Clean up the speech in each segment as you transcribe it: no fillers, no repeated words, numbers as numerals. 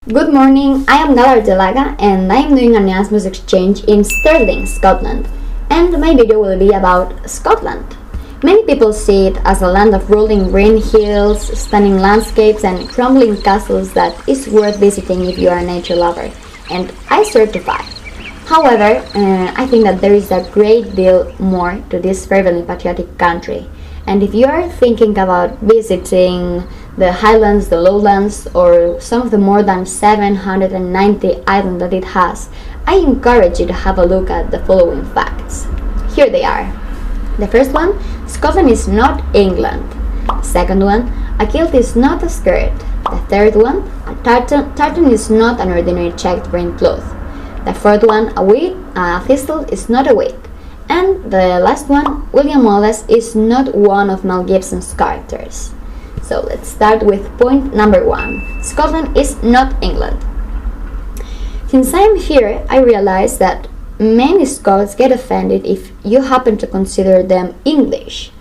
Good morning, I am Argelaga and I am doing an Erasmus exchange in Stirling, Scotland, and my video will be about Scotland. Many people see it as a land of rolling green hills, stunning landscapes and crumbling castles that is worth visiting if you are a nature lover, and I certify. However, I think that there is a great deal more to this fervently patriotic country, and if you are thinking about visiting the Highlands, the Lowlands, or some of the more than 790 islands that it has, I encourage you to have a look at the following facts. Here they are. The first one, Scotland is not England. Second one, a kilt is not a skirt. The third one, a tartan is not an ordinary checked print cloth. The fourth one, a thistle is not a wig. And the last one, William Wallace is not one of Mel Gibson's characters. So let's start with point number 1. Scotland is not England. Since I'm here, I realize that many Scots get offended if you happen to consider them English.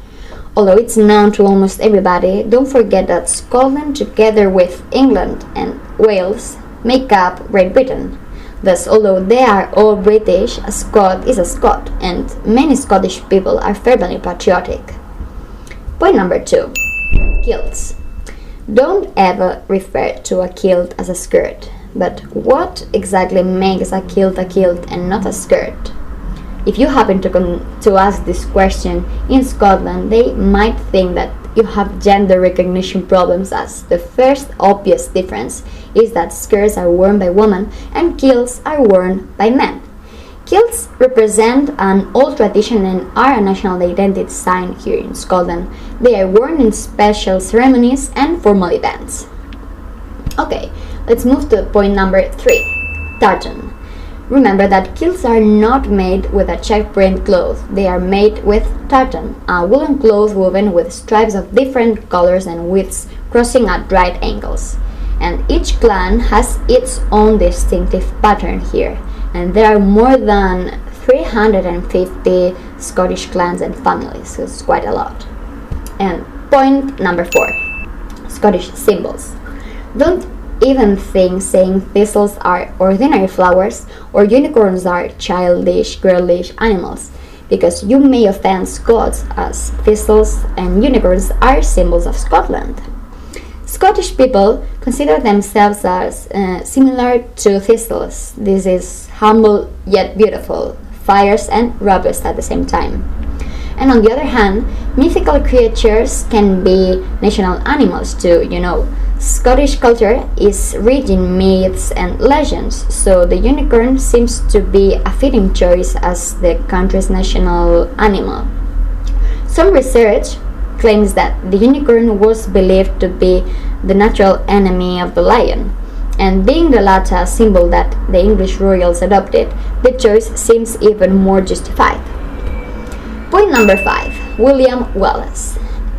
Although it's known to almost everybody, don't forget that Scotland, together with England and Wales, make up Great Britain. Thus, although they are all British, a Scot is a Scot, and many Scottish people are fervently patriotic. Point number 2. Kilts. Don't ever refer to a kilt as a skirt, but what exactly makes a kilt and not a skirt? If you happen to ask this question in Scotland, they might think that you have gender recognition problems, as the first obvious difference is that skirts are worn by women and kilts are worn by men. Kilts represent an old tradition and are a national identity sign here in Scotland. They are worn in special ceremonies and formal events. Okay, let's move to point number 3, tartan. Remember that kilts are not made with a check print cloth. They are made with tartan, a woolen cloth woven with stripes of different colors and widths crossing at right angles. And each clan has its own distinctive pattern here, and there are more than 350 Scottish clans and families, so it's quite a lot. And point number 4, Scottish symbols. Don't even think saying thistles are ordinary flowers or unicorns are childish, girlish animals, because you may offend Scots, as thistles and unicorns are symbols of Scotland. Scottish people consider themselves as similar to thistles. This is humble yet beautiful, fierce and robust at the same time. And on the other hand, mythical creatures can be national animals too, Scottish culture is rich in myths and legends, so the unicorn seems to be a fitting choice as the country's national animal. Some research claims that the unicorn was believed to be the natural enemy of the lion, and being the latter symbol that the English royals adopted, the choice seems even more justified. Point number 5, William Wallace.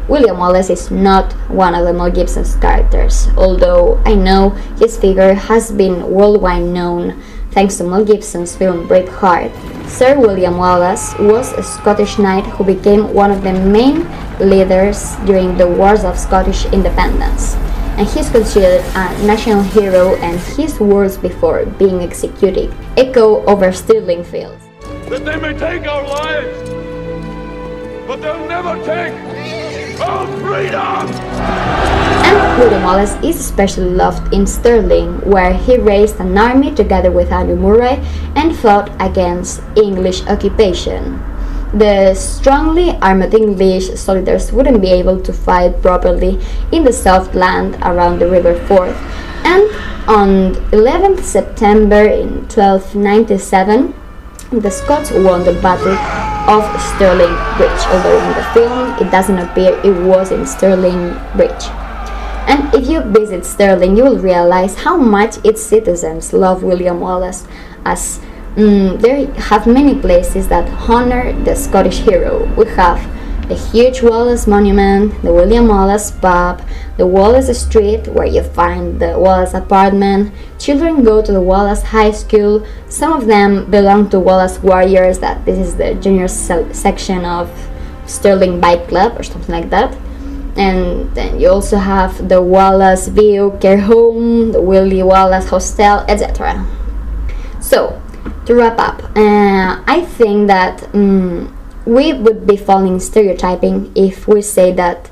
William Wallace is not one of the Mel Gibson's characters, although I know his figure has been worldwide known thanks to Mel Gibson's film Braveheart. Sir William Wallace was a Scottish knight who became one of the main leaders during the Wars of Scottish independence, and he is considered a national hero, and his words before being executed echo over Stirling fields. That they may take our lives, but they'll never take our freedom! And William Wallace is especially loved in Stirling, where he raised an army together with Andrew Murray and fought against English occupation. The strongly armed English soldiers wouldn't be able to fight properly in the soft land around the River Forth, and on 11th September in 1297, the Scots won the Battle of Stirling Bridge, although in the film it doesn't appear it was in Stirling Bridge. And if you visit Stirling, you will realize how much its citizens love William Wallace, as they have many places that honor the Scottish hero. We have the huge Wallace Monument, the William Wallace Pub, the Wallace Street where you find the Wallace apartment. Children go to the Wallace High School. Some of them belong to Wallace Warriors, that this is the junior section of Stirling Bike Club or something like that. And then you also have the Wallace View Care Home, the Willy Wallace Hostel, etc. So, to wrap up, I think that we would be following stereotyping if we say that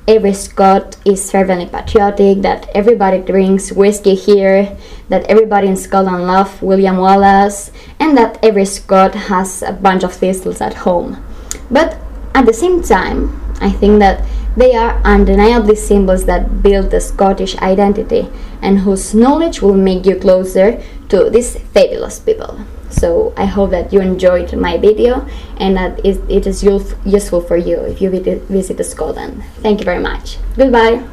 every Scot is fervently patriotic, that everybody drinks whiskey here, that everybody in Scotland loves William Wallace, and that every Scot has a bunch of thistles at home. But at the same time, I think that they are undeniably symbols that build the Scottish identity and whose knowledge will make you closer to these fabulous people. So I hope that you enjoyed my video and that it is useful for you if you visit Scotland. Thank you very much. Goodbye.